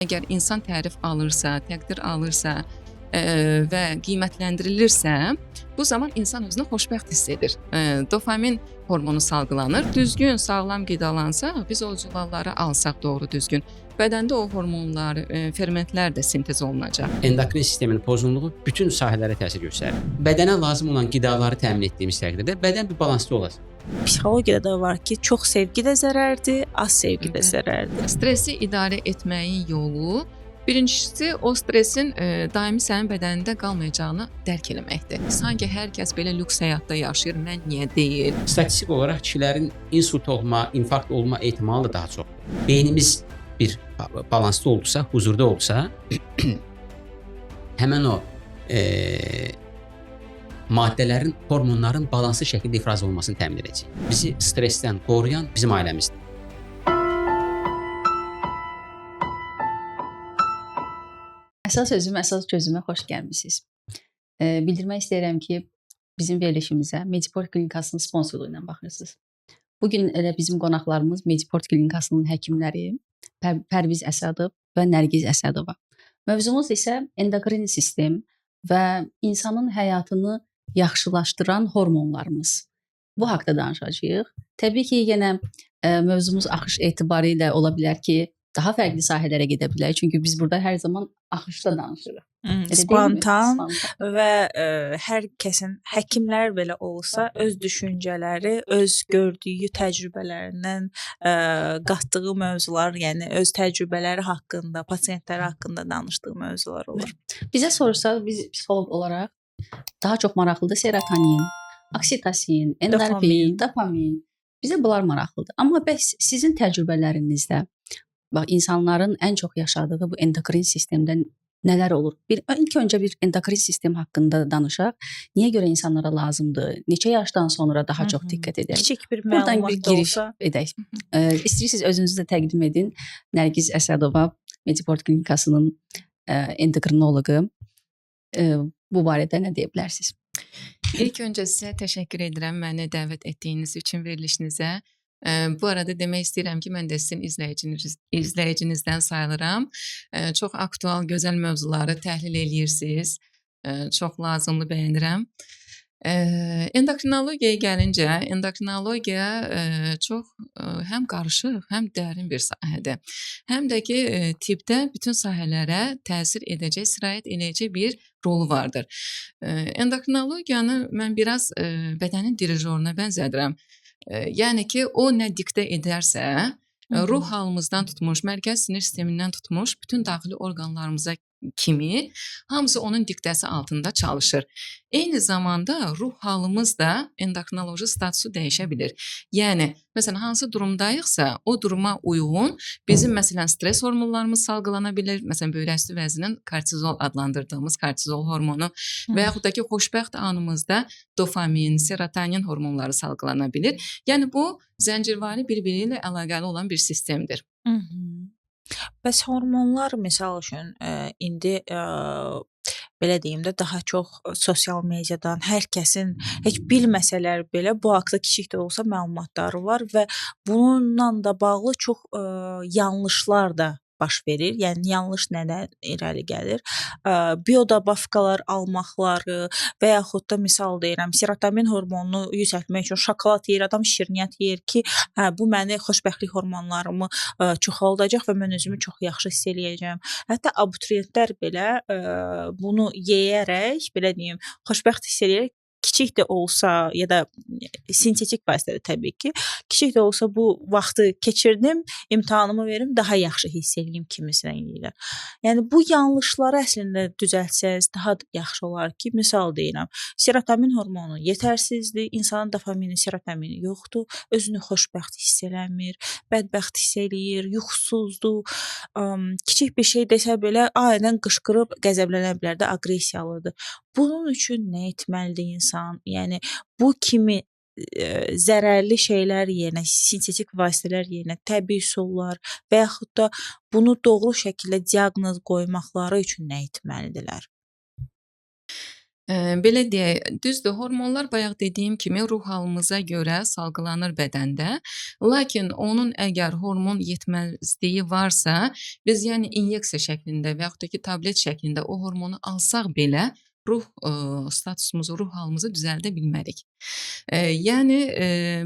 Əgər insan tərif alırsa, təqdir alırsa və qiymətləndirilirsə, bu zaman insan özünü xoşbəxt hiss edir. Dopamin hormonu salgılanır. Düzgün, sağlam qidalansa, biz o cülalları alsaq doğru düzgün, bədəndə o hormonlar, fermentlər də sintez olunacaq. Endokrin sistemin pozğunluğu bütün sahələrə təsir göstərir. Bədənə lazım olan qidaları təmin etdiyimiz təqdirdə bədən bir balanslı olacaq. Psixologiyada da var ki, çox sevgi də zərərdir, az sevgi də zərərdir. Stressi idarə etməyin yolu birincisi o stressin daimi sənin bədənində qalmayacağını dərk eləməkdir. Sanki hər kəs belə lüks həyatda yaşayır, mən niyə deyil? Statistik olaraq kişilərin insult olma, infarkt olma ehtimalı da daha çoxdur. Beynimiz bir balanslı oldusa, huzurda olsa, həmən o maddələrin, hormonların balanslı şəkildə ifraz olunmasını təmin edəcək. Bizi stressdən qoruyan bizim ailəmizdir. Əsas özüm, əsas gözümə xoş gəlmisiniz. Bildirmək istəyirəm ki, bizim verilişimizə Mediport Klinikasının sponsorluğu ilə baxırsınız. Bugün elə bizim qonaqlarımız Mediport Klinikasının həkimləri Pərviz Əsədov və Nərgiz Əsədova. Mövzumuz isə endokrin sistem və insanın həyatını yaxşılaşdıran hormonlarımız. Bu haqqda danışacağıq. Təbii ki, yenə mövzumuz axış etibarı ilə ola bilər ki, daha fərqli sahələrə gedə bilər. Çünki biz burada hər zaman axışda danışırıq. Spontan və hər kəsin, həkimlər belə olsa, öz düşüncələri, öz gördüyü təcrübələrindən qatdığı mövzular, yəni öz təcrübələri haqqında, pasientləri haqqında danışdığı mövzular olur. Bizə sorsa, biz psixoloq olaraq daha çox maraqlıdır serotonin, oksitosin, endorfin, dopamin. Bizə bunlar maraqlıdır. Amma bəs sizin təcrübələrinizdə bax, insanların ən çox yaşadığı bu endokrin sistemdə nələr olur? İlk öncə bir endokrin sistem haqqında danışaq. Niyə görə insanlara lazımdır? Neçə yaşdan sonra daha çox diqqət edək? Kiçik bir buradan məlumat bir giriş olsa edək. İstəyirsiniz özünüzü də təqdim edin. Nərgiz Əsədova, Mediport Klinikasının endokrinoloqu. Bu barədə nə deyə bilərsiniz? İlk öncə sizə təşəkkür edirəm məni dəvət etdiyiniz üçün verilişinizə. Bu arada demək istəyirəm ki, mən də sizin izləyicinizdən sayılıram. Çox aktual, gözəl mövzuları təhlil eləyirsiniz. Çox lazımlı bəyənirəm. Endokrinologiyaya gəlincə, endokrinologiya çox həm qarışıq, həm dərin bir sahədir. Həm də ki, tibbdə bütün sahələrə təsir edəcək, sirayət edəcək bir rolu vardır. Endokrinologiyanı mən biraz bədənin dirijoruna bənzədirəm. Yəni ki, o nə diktə edərsə, ruh halımızdan tutmuş, mərkəz sinir sistemindən tutmuş, bütün daxili orqanlarımıza kimi hamısı onun diktəsi altında çalışır. Eyni zamanda ruh halımız da endokrinoloji statusu dəyişə bilir. Yəni, məsələn, hansı durumdayıqsa, o duruma uyğun bizim, məsələn, stres hormonlarımız salgılana bilir. Məsələn, böyrək üstü vəzinin kortizol adlandırdığımız kortizol hormonu və yaxud da ki, xoşbəxt anımızda dopamin, serotonin hormonları salgılana bilir. Yəni, bu zəncirvari bir-biri ilə əlaqəli olan bir sistemdir. Bəs hormonlar misal üçün indi belə deyim də daha çox sosial mediadan hər kəsin heç bilməsələr belə bu haqqda kiçik də olsa məlumatları var və bununla da bağlı çox yanlışlar da baş verir. Yəni yanlış nədən irəli gəlir? Biodabafkalar almaqları və yaxud da misal deyirəm, serotonin hormonunu yüksəltmək üçün şokolad yeyir, adam şirniyyat yeyir ki, bu məni xoşbəxtlik hormonlarımı çoxaldacaq və mən özümü çox yaxşı hiss eləyəcəm. Hətta abituriyentlər belə bunu yeyərək, belə deyim, xoşbəxt hiss eləyərək kiçik də olsa ya da sintetik vasitədə təbii ki, kiçik də olsa bu vaxtı keçirdim, imtahanımı verim, daha yaxşı hiss eləyim kimisinə eləyirlər. Yəni bu yanlışları əslində düzəltsəz daha yaxşı olar ki, misal deyirəm, serotonin hormonu yetərsizdir, insanın dopamini, serotonini yoxdur, özünü xoşbəxt hiss eləmir, bədbəxt hiss eləyir, yuxusuzdur, kiçik bir şey desə belə aniden qışqırıb qəzəblənə bilər də, aqressiyalıdır. Bunun üçün nə etməlidir insan? Yəni bu kimi zərərli şeylər yerinə, sintetik vasitələr yerinə təbii üsullar və yaxud da bunu doğru şəkildə diaqnoz qoymaqları üçün nə etməlidirlər? Belə deyək, düzdür, hormonlar bayaq dediyim kimi ruh halımıza görə salgılanır bədəndə. Lakin onun əgər hormon yetməzliyi varsa, biz yəni inyeksiya şəklində və yaxud da ki, tablet şəklində o hormonu alsaq belə ruh statusumuzu, ruh halımızı düzəldə bilmərik. Yəni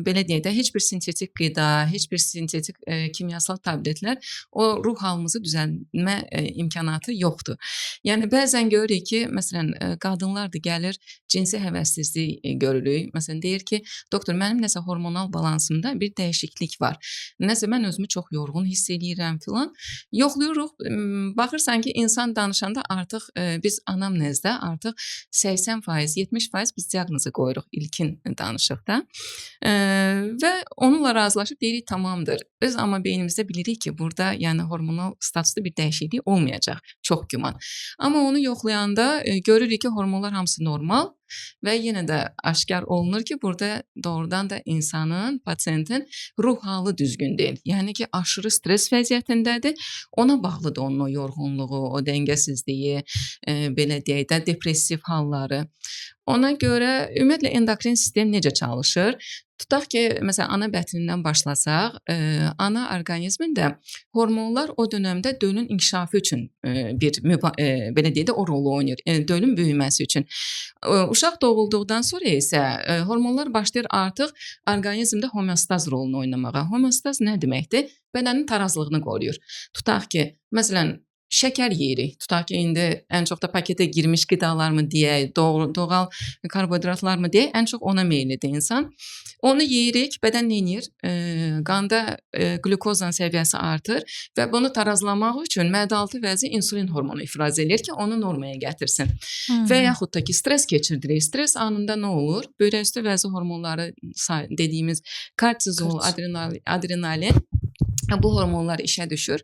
belə deyək də, heç bir sintetik qida, heç bir sintetik kimyasal tabletlər o ruh halımızı düzəltmə imkanatı yoxdur. Yəni bəzən görürük ki, məsələn, qadınlar da gəlir, cinsi həvəssizlik görürük. Məsələn, deyir ki, doktor, mənim nəsə hormonal balansımda bir dəyişiklik var. Nəsə mən özümü çox yorğun hiss eləyirəm filan. Yoxlayırıq, baxırsan ki, insan danışanda artıq biz anamnezdə artıq 80%, 70% biz diaqnozu qoyuruq ilkin danışıqda. Və onunla razılaşıb deyirik, tamamdır. Biz amma beynimizdə bilirik ki, burada yəni hormonal statusda bir dəyişiklik olmayacaq, çox güman. Amma onu yoxlayanda görürük ki, hormonlar hamısı normal və yenə də aşkar olunur ki, burada doğrudan da insanın, pasientin ruh halı düzgün deyil. Yəni ki, aşırı stres vəziyyətindədir. Ona bağlıdır onun o yorğunluğu, o dəngəsizliyi, belə deyək də, depressiv halları. Ona görə ümumiyyətlə endokrin sistem necə çalışır? Tutaq ki, məsələn, ana bətnindən başlasaq, ana orqanizmində hormonlar o dövrdə dölün inkişafı üçün belə deyək də o rolu oynayır. Dölün böyüməsi üçün. Uşaq doğulduqdan sonra isə hormonlar başlayır artıq orqanizmdə homeostaz rolunu oynamağa. Homeostaz nə deməkdir? Bədənin tarazlığını qoruyur. Tutaq ki, məsələn, şəkər yeyirik. Tutaq ki, indi ən çox da paketə girmiş qidalarmı deyək, doğal karbohidratlarmı deyək, ən çox ona meyillidir insan. Onu yeyirik, bədən nə edir? Qanda qlukozanın səviyyəsi artır və bunu tarazlamaq üçün mədə-altı vəzi insulin hormonu ifraz edir ki, onu normaya gətirsin. Və yaxud da ki, stres keçirdirik. Stres anında nə olur? Böyrək üstü vəzi hormonları dediyimiz kortizol, adrenalin bu hormonlar işə düşür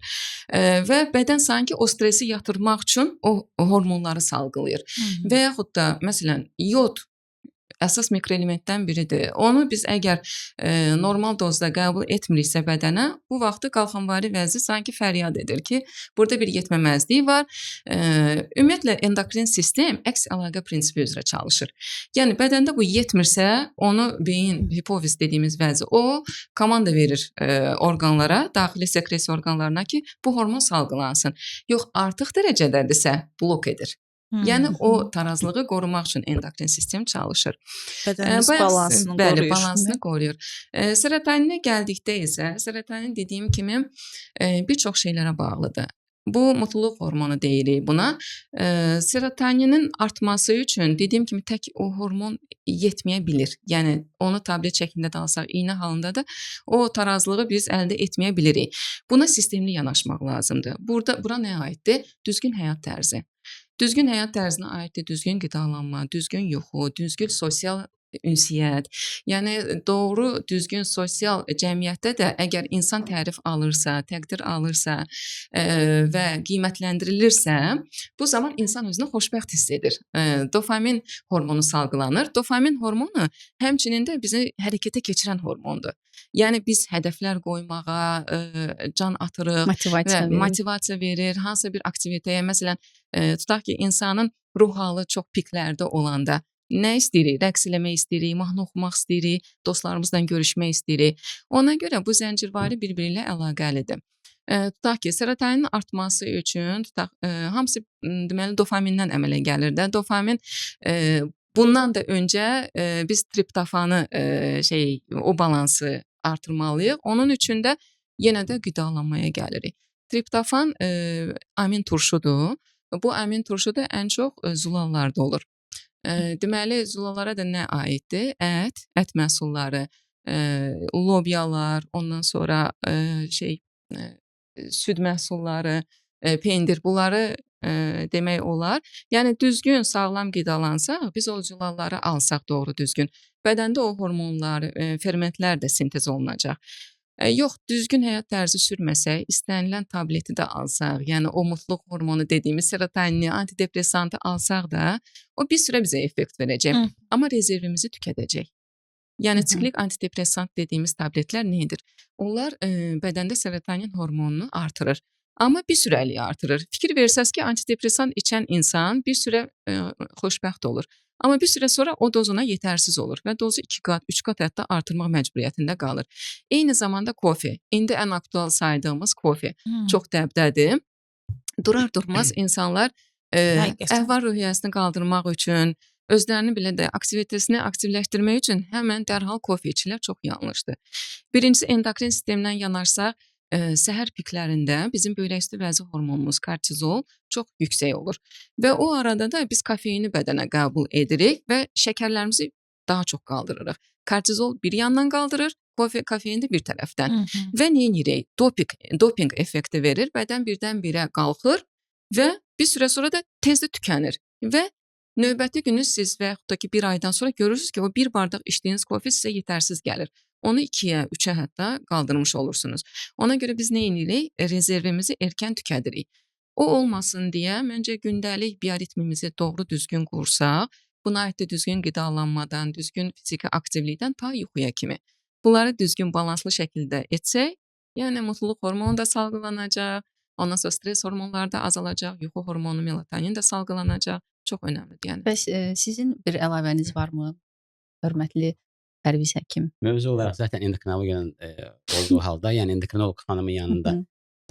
və bədən sanki o stresi yatırmaq üçün o hormonları salgılayır. Və yaxud da məsələn yod əsas mikroelementdən biridir. Onu biz əgər normal dozda qəbul etmiriksə bədənə, bu vaxtı qalxanvari vəzi sanki fəryad edir ki, burada bir yetməməzlik var. Ümumiyyətlə endokrin sistem əks əlaqə prinsipi üzrə çalışır. Yəni bədəndə bu yetmirsə, onu beyin hipofiz dediyimiz vəzi o komanda verir orqanlara, daxili sekresiya orqanlarına ki, bu hormon salgılansın. Yox, artıq dərəcədədirsə blok edir. Yəni o tarazlığı qorumaq üçün endokrin sistem çalışır. Bədənin balansını qoruyur. Bəli, balansını qoruyur. Serotoninə gəldikdə isə, serotonin dediyim kimi bir çox şeylərə bağlıdır. Bu mutluluq hormonu deyirik buna. Serotoninin artması üçün dediyim kimi tək o hormon yetməyə bilir. Yəni onu tablet şəklində də alsaq, iynə halında da o tarazlığı biz əldə etməyə bilirik. Buna sistemli yanaşmaq lazımdır. Bura nə aiddir? Düzgün həyat tərzi. Düzgün həyat tərzinə aiddir düzgün qidalanma, düzgün yuxu, düzgün sosial ünsiyyət. Yəni doğru, düzgün sosial cəmiyyətdə də əgər insan tərif alırsa, təqdir alırsa və qiymətləndirilirsə, bu zaman insan özünü xoşbəxt hiss edir. Dopamin hormonu salgılanır. Dopamin hormonu həmçinin də bizi hərəkətə keçirən hormondur. Yəni biz hədəflər qoymağa can atırıq, motivasiya verir, hansısa bir aktivitetə, məsələn, tutaq ki, insanın ruh halı çox piklərdə olanda nə istəyirik? Rəqs eləmək istəyirik, mahnı oxumaq istəyirik, dostlarımızla görüşmək istəyirik. Ona görə bu zəncirvari bir-biri ilə əlaqəlidir. Tutaq ki, serotoninin artması üçün hamısı deməli dopamindən əmələ gəlir də. Dopamin bundan da öncə biz triptofanı o balansı artırmalıyıq. Onun üçün də yenə də qidalanmaya gəlirik. Triptofan amin turşudur. Bu amin turşu da ən çox zulalarda olur. Deməli, zulalara da nə aiddir? Ət məhsulları, lobyalar, ondan sonra süd məhsulları, pendir, bunları demək olar. Yəni düzgün, sağlam qidalansaq, biz o zulaları alsaq doğru düzgün, bədəndə o hormonlar, fermentlər də sintez olunacaq. Yox, düzgün həyat tərzi sürməsək, istənilən tableti də alsaq, yəni o mutluluq hormonu dediyimiz serotonini, antidepressantı alsaq da, o bir sürə bizə effekt verəcək, amma rezervimizi tükədəcək. Yəni siklik antidepressant dediyimiz tabletlər nədir? Onlar bədəndə serotonin hormonunu artırır, amma bir sürəlik artırır. Fikir versəz ki, antidepressant içən insan bir sürə xoşbəxt olur. Amma bir süre sonra o dozuna yetərsiz olur və dozu 2 qat, 3 qat hətta artırmaq məcburiyyətində qalır. Eyni zamanda kofe. İndi ən aktual saydığımız kofe çox dəbdədir. Durar-durmaz insanlar Həqiqətən. əhval-ruhiyyəsini qaldırmaq üçün, özlərini belə də aktivitetini aktivləşdirmək üçün həmən dərhal kofe içirlər, çox yanlışdır. Birincisi endokrin sistemindən yanarsaq, səhər piklərində bizim böyrək üstü vəzi hormonumuz kortizol çox yüksək olur və o arada da biz kofeini bədənə qəbul edirik və şəkərlərimizi daha çox qaldırırıq. Kortizol bir yandan qaldırır, kofein də bir tərəfdən. Və nə edirik? Doping effekti verir, bədən birdən-birə qalxır və bir süre sonra da tezdə tükənir və növbəti günü siz və yaxud da ki bir aydan sonra görürsünüz ki o bir bardaq içdiyiniz kofe sizə yetərsiz gəlir. Onu 2-yə, 3-ə hətta qaldırmış olursunuz. Ona görə biz nə edirik? Rezervimizi erkən tükədirik. O olmasın deyə məncə gündəlik bioritmimizi doğru düzgün qursaq, buna aid də düzgün qidalanmadan, düzgün fiziki aktivlikdən ta yuxuya kimi. Bunları düzgün balanslı şəkildə etsək, yəni mutluluq hormonu da salgılanacaq, ondan sonra stres hormonları da azalacaq, yuxu hormonu melatonin də salgılanacaq. Çox önəmlidir yəni. Bəs sizin bir əlavəniz varmı? Hörmətli Pərviz həkim. Mövzu olaraq zaten endokrinologiyanın olduğu halda, yəni endokrinolog xanımın yanında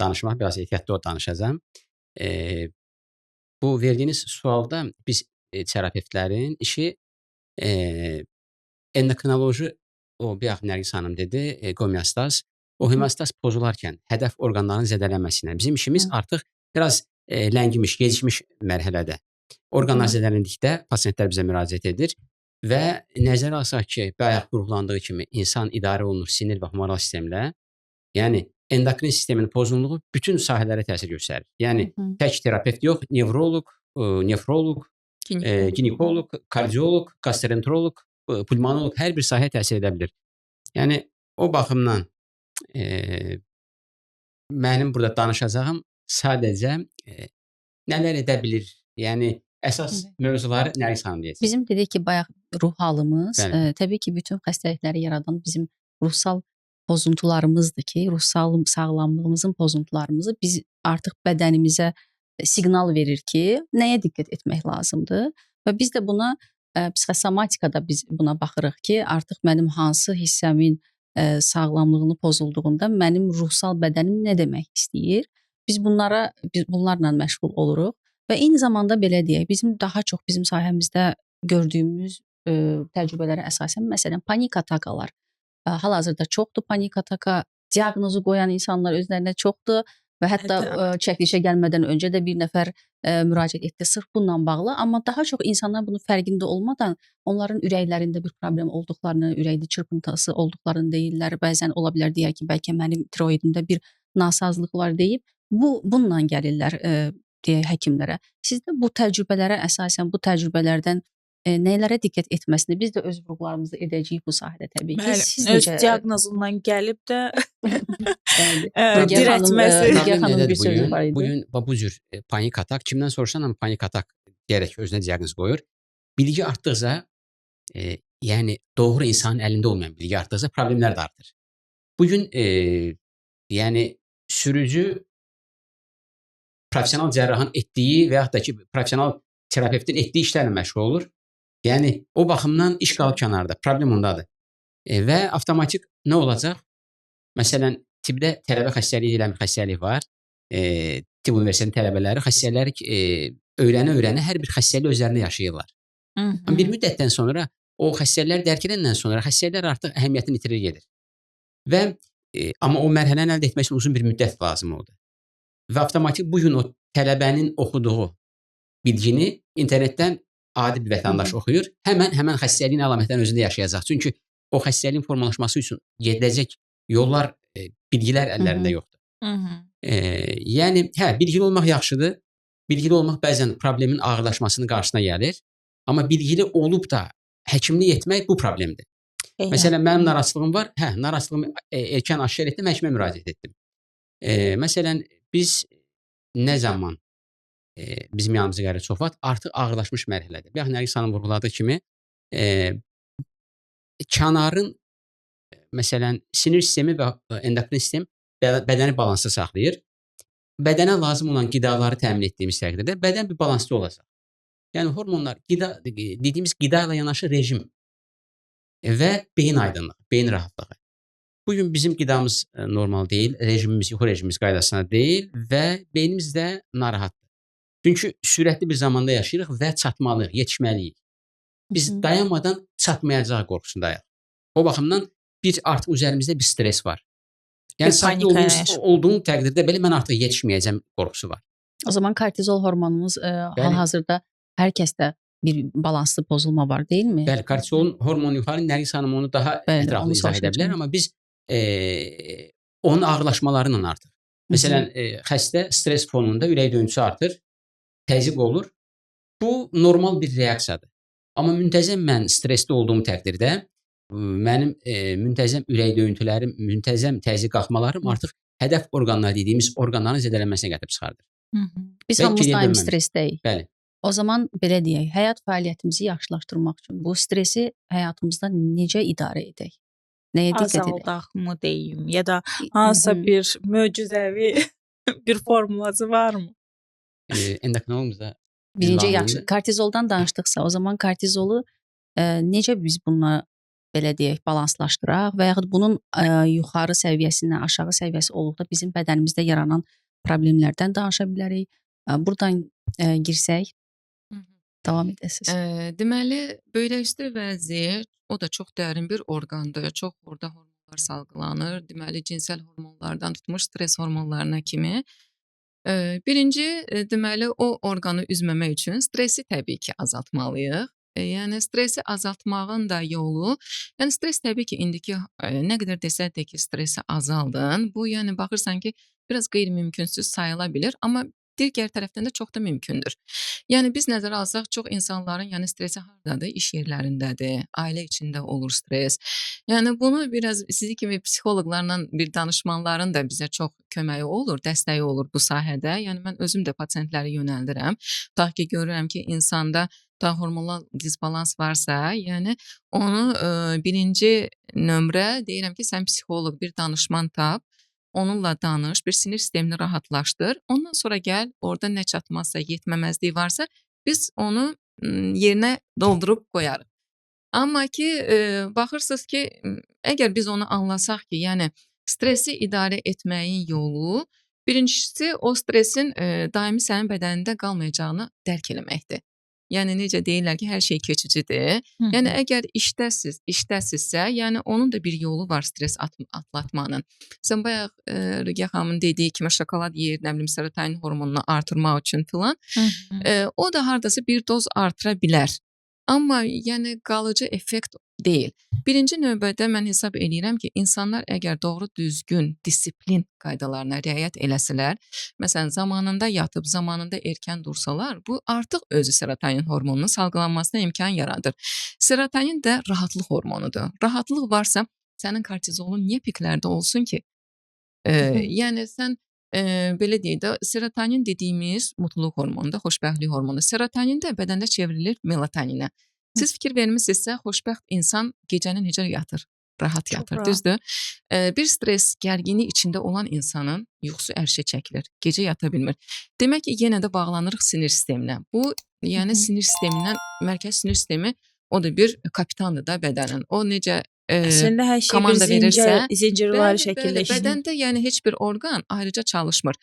danışmaq biraz ehtiyatlı danışacağım. Bu verdiğiniz sualda biz terapevtlərin işi endokrinoloji, o bir axı Nərgis xanım dedi, homeostaz. O homeostaz pozularkən hədəf orqanların zədələnməsindən bizim işimiz artıq biraz ləngimiş, gecikmiş mərhələdə. Orqanlar zədələndikdə pasientlər bizə müraciət edir və nəzərə alsaq ki, bayaq vurğulandığı kimi insan idarə olunur sinir və humoral sistemlə, yəni endokrin sistemin pozğunluğu bütün sahələrə təsir göstərir. Yəni tək terapevt yox, nevroloq, nefroloq, ginekoloq, kardioloq, gastroenteroloq, pulmonoloq hər bir sahəyə təsir edə bilər. Yəni o baxımdan mənim burada danışacağım sadəcə nələr edə bilir? Yəni əsas mövzuları Nərgis xanım deyəcək. Bizim dedik ki, bayaq ruh halımız, təbii ki, bütün xəstəlikləri yaradan bizim ruhsal pozuntularımızdır ki, ruhsal sağlamlığımızın pozuntularımızı biz artıq bədənimizə siqnal verir ki, nəyə diqqət etmək lazımdır və biz də buna psixosomatikada biz buna baxırıq ki, artıq mənim hansı hissəmin sağlamlığını pozulduğunda mənim ruhsal bədənim nə demək istəyir? Biz bunlarla məşğul oluruq və eyni zamanda belə deyək, bizim sahəmizdə gördüyümüz təcrübələrə əsasən, məsələn, panik atakalar. Hal-hazırda çoxdur panik ataka, diaqnozu qoyan insanlar özlərinə çoxdur və hətta çəkilişə gəlmədən öncə də bir nəfər müraciət etdi sırf bununla bağlı, amma daha çox insanlar bunun fərqində olmadan onların ürəklərində bir problem olduqlarını, ürəkdə çırpıntısı olduqlarını deyirlər. Bəzən ola bilər deyək ki, bəlkə mənim tiroidimdə bir nasazlıq var deyib, bununla gəlirlər deyək həkimlərə. Sizdə bu təcrübələrə əsasən, bu təcrübələrdən nələrə diqqət etməsini biz də öz vurğularımızı edəcəyik bu sahədə təbii ki. Öz diaqnozundan gəlib də dirətməsi. Bugün bu cür panik atak, kimdən soruşsan amma panik atak deyərək özünə diaqnoz qoyur. Bilgi artdıqca, yəni doğru insanın əlində olmayan bilgi artdıqca problemlər də artır. Bugün yəni sürücü profesional cərrahın etdiyi və yaxud da ki, profesional terapevtin etdiyi işlərlə məşğul olur. Yəni, o baxımdan iş qalıb kənarda, problem ondadır. Və avtomatik nə olacaq? Məsələn, tibbdə tələbə xəstəliyi deyilən bir xəstəlik var. Tibb universitetinin tələbələri xəstəlikləri öyrənə-öyrənə hər bir xəstəliyi özlərində yaşayırlar. Amma bir müddətdən sonra o xəstəlikləri dərk edəndən sonra xəstəliklər artıq əhəmiyyətini itirir gedir. Və amma o mərhələni əldə etmək üçün uzun bir müddət lazım oldu. Və avtomatik bugün o tələbənin oxuduğu bilgini internetdən adi bir vətəndaş oxuyur, həmən xəstəliyin əlamətlərini özündə yaşayacaq. Çünki o xəstəliyin formalaşması üçün gediləcək yollar, bilgilər əllərində yoxdur. Yəni, bilgili olmaq yaxşıdır. Bilgili olmaq bəzən problemin ağırlaşmasının qarşısına gəlir. Amma bilgili olub da həkimlik etmək bu problemdir. Məsələn, mənim narahatlığım var. Narahatlığımı erkən aşkar etdim, həkimə müraciət etdim. Məsələn, biz nə zaman bizim yanımıza gəlir çox vaxt artıq ağırlaşmış mərhələdir. Bir Nərgis xanım vurğuladığı kimi kənarın məsələn sinir sistemi və endokrin sistem bədəni balansda saxlayır. Bədənə lazım olan qidaları təmin etdiyimiz təqdirdə bədən bir balansda olacaq. Yəni hormonlar dediyimiz qida ilə yanaşı rejim və beyin aydınlığı, beyin rahatlığı. Bu gün bizim qidamız normal deyil, rejimimiz, yuxu rejimimiz qaydasında deyil və beynimiz də narahatdır. Çünki sürətli bir zamanda yaşayırıq və çatmalıyıq, yetişməliyik. Biz dayanmadan çatmayacaq qorxusundayıq. O baxımdan artıq üzərimizdə bir stres var. Yəni sakit olduğum təqdirdə belə mən artıq yetişməyəcəm qorxusu var. O zaman kortizol hormonumuz hal-hazırda hər kəsdə bir balanslı pozulma var, deyilmi? Bəli, kortizolun hormonu yuxarı, Nərgiz xanım onu daha ətraflı izah edə bilər, amma biz onun ağırlaşmaları ilə artır. Məsələn, xəstə stres fonunda ürək döyüntüsü artır, təzyiq olur. Bu normal bir reaksiyadır. Amma müntəzəm mən stresli olduğum təqdirdə mənim müntəzəm ürək döyüntülərim, müntəzəm təzyiq qalxmalarım artıq hədəf orqanlar dediyimiz orqanların zədələnməsinə gətirib çıxardır. Biz hamımız daim stressdəyik. Bəli. O zaman belə deyək, həyat fəaliyyətimizi yaxşılaşdırmaq üçün bu stresi həyatımızda necə idarə edək? Nəyə diqqət edək? Azaldaqmı deyim, ya da hansısa bir möcüzəvi bir formulası varmı? Endokrinologumuzda birinci yaxşı kortizoldan danışdıqsa, o zaman kortizolu necə biz bununla belə deyək, balanslaşdıraq və yaxud bunun yuxarı səviyyəsindən aşağı səviyyəsi olduqda bizim bədənimizdə yaranan problemlərdən danışa bilərik. Buradan girsək, davam edəsiniz. Deməli, böyrəküstü vəzi o da çox dərin bir orqandır. Çox orada hormonlar salgılanır. Deməli, cinsel hormonlardan tutmuş stres hormonlarına kimi. Birinci, deməli, o orqanı üzməmək üçün stresi təbii ki, azaltmalıyıq. Yəni stresi azaltmağın da yolu, yəni stres təbii ki, indiki nə qədər desək də ki, stresi azaldın. Bu, yəni baxırsan ki, biraz qeyri-mümkünsüz sayıla bilir, amma digər tərəfdən də çox da mümkündür. Yəni biz nəzərə alsaq, çox insanların yəni stresi hardadır? İş yerlərindədir, ailə içində olur stres. Yəni bunu biraz sizi kimi psixoloqlarla bir danışmanların da bizə çox köməyi olur, dəstəyi olur bu sahədə. Yəni mən özüm də pasientləri yönəldirəm. Tutaq ki, görürəm ki, insanda hormonal disbalans varsa, yəni onu birinci nömrə deyirəm ki, sən psixoloq bir danışman tap, onunla danış, bir sinir sistemini rahatlaşdır. Ondan sonra gəl, orada nə çatmazsa, yetməməzliyi varsa, biz onu yerinə doldurub qoyarıq. Amma ki, baxırsınız ki, əgər biz onu anlasaq ki, yəni stresi idarə etməyin yolu, birincisi o stresin daimi sənin bədənində qalmayacağını dərk eləməkdir. Yəni necə deyirlər ki, hər şey keçicidir. Yəni əgər işdəsinizsə, yəni onun da bir yolu var stres atlatmanın. Sən bayaq Rügə xanımın dediyi kimi şokolad yeyir, nə bilim serotonin hormonunu artırmaq üçün filan. O da hardasa bir doz artıra bilər. Amma yəni qalıcı effekt deyil. Birinci növbədə mən hesab edirəm ki, insanlar əgər doğru düzgün disiplin qaydalarına riayət eləsələr, məsələn, zamanında yatıb, zamanında erkən dursalar, bu artıq özü serotonin hormonunun salgılanmasına imkan yaradır. Serotonin də rahatlıq hormonudur. Rahatlıq varsa, sənin kortizolun niyə piklərdə olsun ki? Yəni sən belə deyək də, serotonin dediyimiz mutluluq hormonudur, xoşbəxtlik hormonu. Serotonin də bədəndə çevrilir melatoninə. Siz fikir vermisinizsə, xoşbəxt insan gecəni necə yatır? Rahat yatır, düzdür? Bir stres, gərginlik içində olan insanın yuxusu ərşə çəkilir, gecə yata bilmir. Demək ki, yenə də bağlanırıq sinir sisteminə. Bu, yəni sinir sistemindən, mərkəz sinir sistemi, o da bir kapitandır da bədənin. O necə əslində hər şey komanda bir verirsə, zincirvari şəkildə işləyir. Bədəndə yəni heç bir orqan ayrıca çalışmır.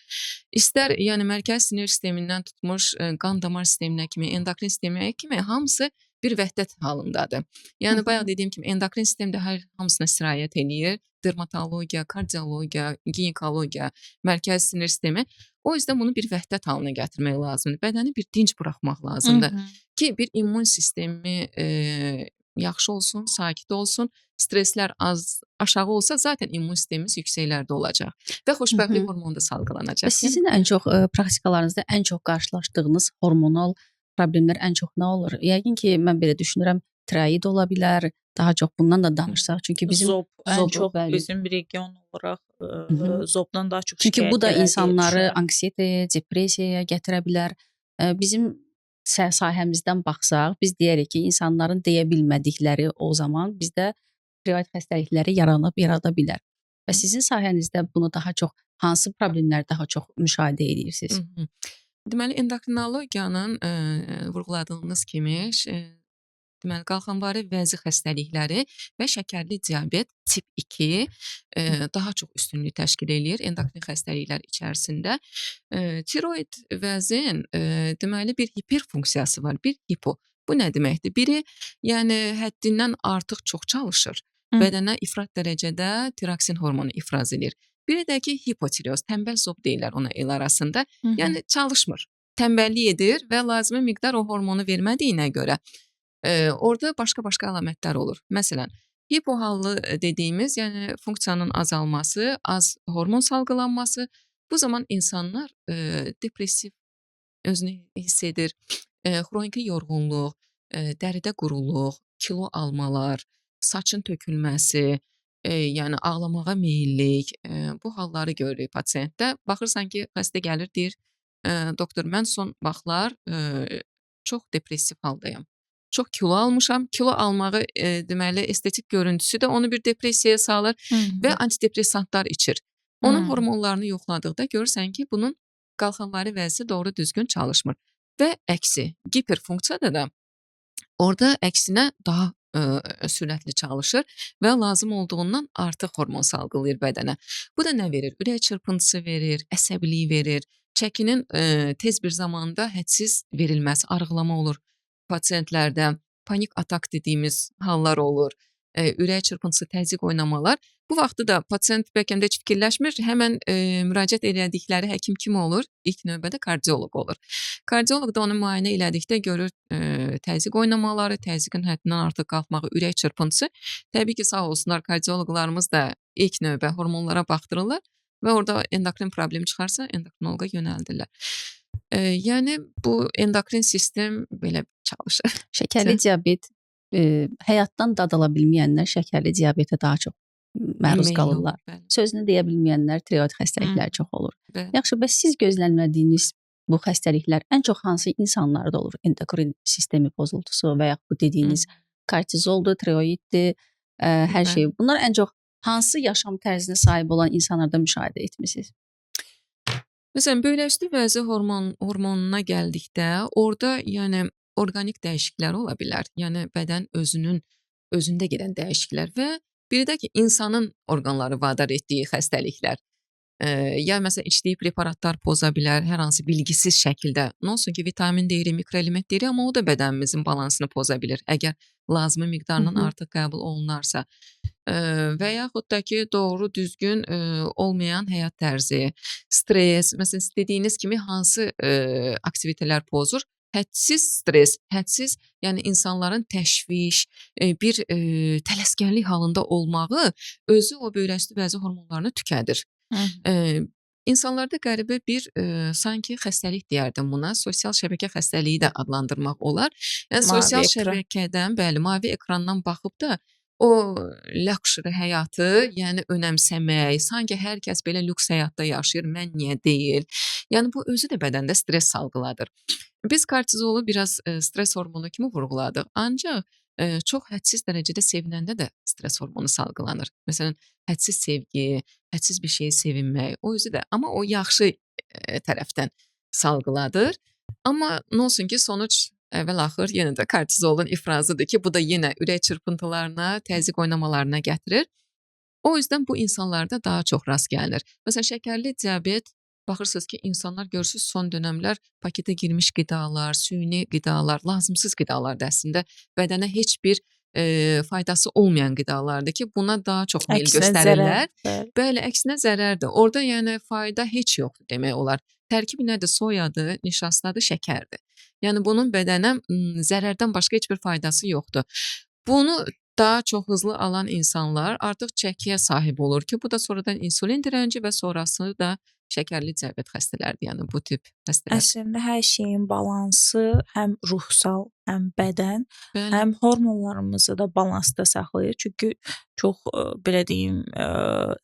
İstər yəni mərkəz sinir sistemindən tutmuş qan damar sisteminə kimi, endokrin sisteminə kimi hamısı bir vəhdət halındadır. Yəni bayaq dediyim kimi endokrin sistem də hamısına sirayət edir. Dermatologiya, kardiologiya, ginekologiya, mərkəz sinir sistemi. O yüzden bunu bir vəhdət halına gətirmək lazımdır. Bədəni bir dinc buraxmaq lazımdır ki, bir immun sistemi yaxşı olsun, sakit olsun, streslər aşağı olsa zaten immun sistemimiz yüksəklərdə olacaq və xoşbəxtlik hormonu da salgılanacaq. Və sizin ən çox praktikalarınızda ən çox qarşılaşdığınız hormonal problemlər ən çox nə olur? Yəqin ki, mən belə düşünürəm, tiroid ola bilər, daha çox bundan da danışsaq. Çünki bizim zob ən çox bizim region olaraq zobdan daha çox çünki bu da insanları anksiyetəyə, depressiyaya gətirə bilər. Bizim sahəmizdən baxsaq, biz deyərik ki, insanların deyə bilmədikləri o zaman bizdə tiroid xəstəlikləri yarada bilər. Və sizin sahənizdə bunu daha çox hansı problemləri daha çox müşahidə edirsiniz? Deməli, endokrinologiyanın vurğuladığınız kimi deməli, qalxanvari vəzi xəstəlikləri və şəkərli diabet tip 2 daha çox üstünlük təşkil eləyir endokrin xəstəliklər içərisində. Tiroid vəzin deməli bir hiperfunksiyası var, bir hipo. Bu nə deməkdir? Biri, yəni həddindən artıq çox çalışır. Hı. Bədənə ifrat dərəcədə tiraksin hormonu ifraz edir. Biri də ki, hipotireoz, tənbəl zob deyirlər ona el arasında. Yəni çalışmır, tənbəllik edir və lazımi miqdar o hormonu vermədiyinə görə orada başqa-başqa əlamətlər olur. Məsələn, hipohallı dediyimiz, yəni funksiyanın azalması, az hormon salgılanması, bu zaman insanlar depressiv özünü hiss edir, xroniki yorğunluq, dəridə quruluq, kilo almalar, saçın tökülməsi, yəni ağlamağa meyillik, bu halları görürük pasiyentdə. Baxırsan ki, xəstə gəlir, deyir, doktor, mən son vaxtlar çox depressiv haldayam. Çox kilo almışam. Kilo almağı deməli estetik görüntüsü də onu bir depressiyaya salır və antidepressantlar içir. Onun hormonlarını yoxladıqda görürsən ki, bunun qalxanvari vəzi doğru düzgün çalışmır. Və əksi, hiperfunksiyada da orada əksinə daha sürətli çalışır və lazım olduğundan artıq hormon salgılayır bədənə. Bu da nə verir? Ürək çırpıntısı verir, əsəbilik verir, çəkinin tez bir zamanda hədsiz verilməsi, arıqlama olur pasiyentlərdə, panik atak dediyimiz hallar olur, ürək çırpıntısı, təzyiq oynamalar. Bu vaxtda da pasiyent bəlkə də heç fikirləşmir, həmən müraciət elədikləri həkim kim olur? İlk növbədə kardioloq olur. Kardioloq da onu müayinə elədikdə görür təzyiq oynamaları, təzyiqin həddindən artıq qalxmağı, ürək çırpıntısı. Təbii ki, sağ olsunlar, kardioloqlarımız da ilk növbə hormonlara baxdırırlar və orada endokrin problem çıxarsa endokrinoloqa yönəldirlər. Yəni bu endokrin sistem belə çalışır. Şəkərli diabet həyatdan dad ala bilməyənlər şəkərli diabetə daha çox məruz qalırlar. Sözünü deyə bilməyənlər tiroid xəstəlikləri çox olur. Bəli. Yaxşı, bəs siz gözlənmədiyiniz bu xəstəliklər ən çox hansı insanlarda olur? Endokrin sistemi pozuntusu və ya bu dediyiniz kortizoldur, tiroiddir, hər şey. Bunlar ən çox hansı yaşam tərzinə sahib olan insanlarda müşahidə etmisiniz? Məsələn, böyrəküstü vəzi hormonuna gəldikdə, orada yəni orqanik dəyişikliklər ola bilər. Yəni bədən özündə gedən dəyişikliklər və biri də ki, insanın orqanları vadar etdiyi xəstəliklər. Ya məsələn, içdiyi preparatlar poza bilər, hər hansı bilgisiz şəkildə. Nə olsun ki, vitamin deyirik, mikroelement deyirik, amma o da bədənimizin balansını poza bilir. Əgər lazımi miqdardan artıq qəbul olunarsa. Və yaxud da ki, doğru düzgün olmayan həyat tərzi, stres, məsələn, dediyiniz kimi hansı aktivitelər pozur? Hədsiz stres, hədsiz, yəni insanların təşviş, bir tələskənlik halında olmağı özü o böyrəküstü vəzi hormonlarını tükədir. İnsanlarda qəribə bir sanki xəstəlik deyərdim buna, sosial şəbəkə xəstəliyi də adlandırmaq olar. Yəni sosial şəbəkədən, bəli, mavi ekrandan baxıb da o luxury həyatı, yəni önəmsəmək, sanki hər kəs belə lüks həyatda yaşayır, mən niyə deyil? Yəni bu özü də bədəndə stres salgıladır. Biz kortizolu biraz stres hormonu kimi vurğuladıq. Ancaq çox hədsiz dərəcədə sevinəndə də stres hormonu salgılanır. Məsələn, hədsiz sevgi, hədsiz bir şeyi sevinmək, o özü də, amma o yaxşı tərəfdən salgıladır. Amma nə olsun ki, sonuc əvvəl-axır yenə də kortizolun ifrazıdır ki, bu da yenə ürək çırpıntılarına, təzyiq oynamalarına gətirir. O yüzden bu insanlarda daha çox rast gəlinir. Məsələn, şəkərli diabet, baxırsınız ki, insanlar görürsünüz son dönəmlər paketə girmiş qidalar, süni qidalar, lazımsız qidalar da əslində bədənə heç bir faydası olmayan qidalardır ki, buna daha çox meyil göstərirlər. Bəli, əksinə zərərdir. Orada yəni fayda heç yoxdur demək olar. Tərkibi nədir? Soyadır, nişastadır, şəkərdir. Yəni bunun bədənə zərərdən başqa heç bir faydası yoxdur. Bunu daha çox hızlı alan insanlar artıq çəkiyə sahib olur ki, bu da sonradan insulin dirənci və sonrası da şəkərli diabet xəstələrdir. Yəni bu tip xəstələr. Əslində hər şeyin balansı həm ruhsal, həm bədən, həm hormonlarımızı da balansda saxlayır. Çünki çox belə deyim,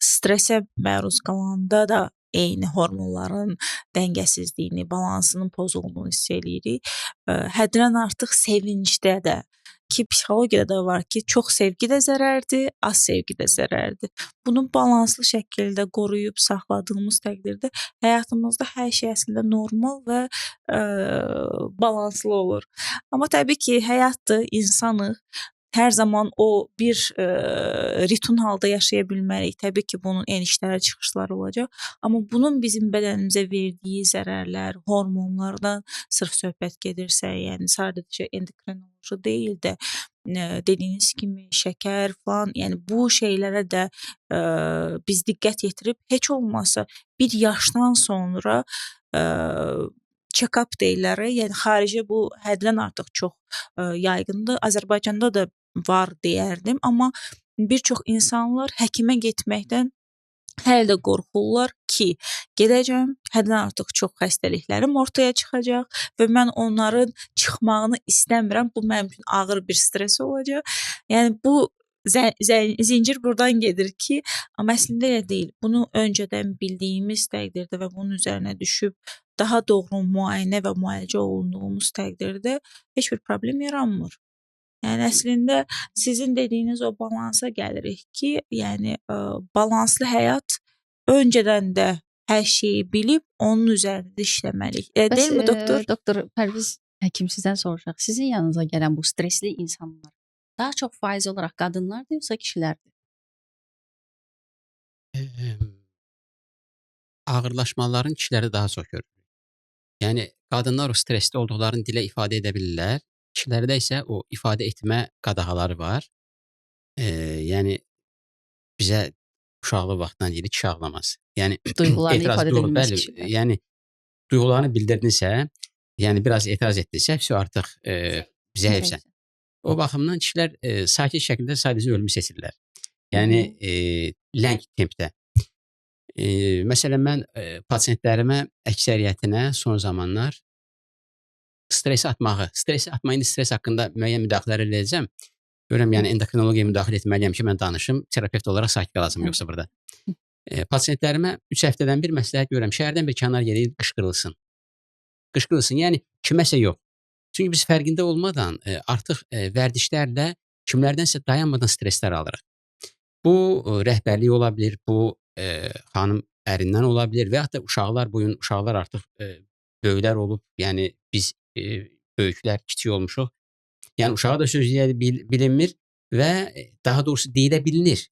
stressə məruz qalanda da eyni hormonların dəngəsizliyini, balansının pozulduğunu hiss eləyirik. Həddindən artıq sevincdə də ki, psixologiyada da var ki, çox sevgi də zərərdir, az sevgi də zərərdir. Bunu balanslı şəkildə qoruyub saxladığımız təqdirdə həyatımızda hər şey əslində normal və balanslı olur. Amma təbii ki, həyatdır, insanıq. Hər zaman o bir ritm halda yaşaya bilmərik. Təbii ki, bunun enişləri, çıxışları olacaq. Amma bunun bizim bədənimizə verdiyi zərərlər, hormonlardan sırf söhbət gedirsə, yəni sadəcə endokrinoloji deyil də, dediyiniz kimi şəkər falan, yəni bu şeylərə də biz diqqət yetirib heç olmasa bir yaşdan sonra check-up deyirlər, yəni xarici bu həddən artıq çox yayğındır. Azərbaycanda da var deyərdim, amma bir çox insanlar həkimə getməkdən hələ də qorxurlar ki, gedəcəm, həddən artıq çox xəstəliklərim ortaya çıxacaq və mən onların çıxmağını istəmirəm. Bu mənim üçün ağır bir stres olacaq. Yəni bu zincir buradan gedir ki, amma əslində elə deyil. Bunu öncədən bildiyimiz təqdirdə və bunun üzərinə düşüb daha doğru müayinə və müalicə olunduğumuz təqdirdə heç bir problem yaranmır. Yəni əslində sizin dediyiniz o balansa gəlirik ki, yəni balanslı həyat öncədən də hər şeyi bilib onun üzərində işləməliyik. Deyilmi doktor? Doktor Pərviz həkim sizdən soruşaq. Sizin yanınıza gələn bu stresli insanlar daha çox faiz olaraq qadınlardır yoxsa kişilərdir? Ağırlaşmaların kişilərdə daha çox görülür. Yəni qadınlar o stresli olduqlarını dilə ifadə edə bilirlər. Kişilərdə isə o ifadə etmə qadağaları var. Yəni bizə uşaqlıq vaxtdan deyirik kişi ağlamaz. Yəni Duyğularını etiraz ifadə edə doğru, bilməz bəli, kişilər. yəni duyğularını bildirdinsə, yəni biraz etiraz etdinsə, vəsə artıq bizə heyfsən. O baxımdan kişilər sakit şəkildə sadəcə ölümü seçirlər. Yəni ləng tempdə. Məsələn, mən pasientlərimə əksəriyyətinə son zamanlar stresi atmağı, indi stres haqqında müəyyən müdaxilələr edəcəm. Görürəm, yəni endokrinologiya müdaxilə etməliyəm ki, mən danışım, terapevt olaraq sakit qalasım yoxsa burada. Pasientlərimə 3 həftədən bir məsləhət görürəm, şəhərdən bir kənar yerə qışqırılsın. Qışqırılsın, yəni kiməsə yox. Çünki biz fərqində olmadan artıq vərdişlərlə kimlərdənsə dayanmadan streslər alırıq. Bu rəhbərlik ola bilər, bu xanım ərindən ola bilər və yaxud da uşaqlar artıq böyüklər olub, yəni biz böyüklər kiçik olmuşuq. Yəni uşağa da söz deyə bilinmir və daha doğrusu deyilə bilinir.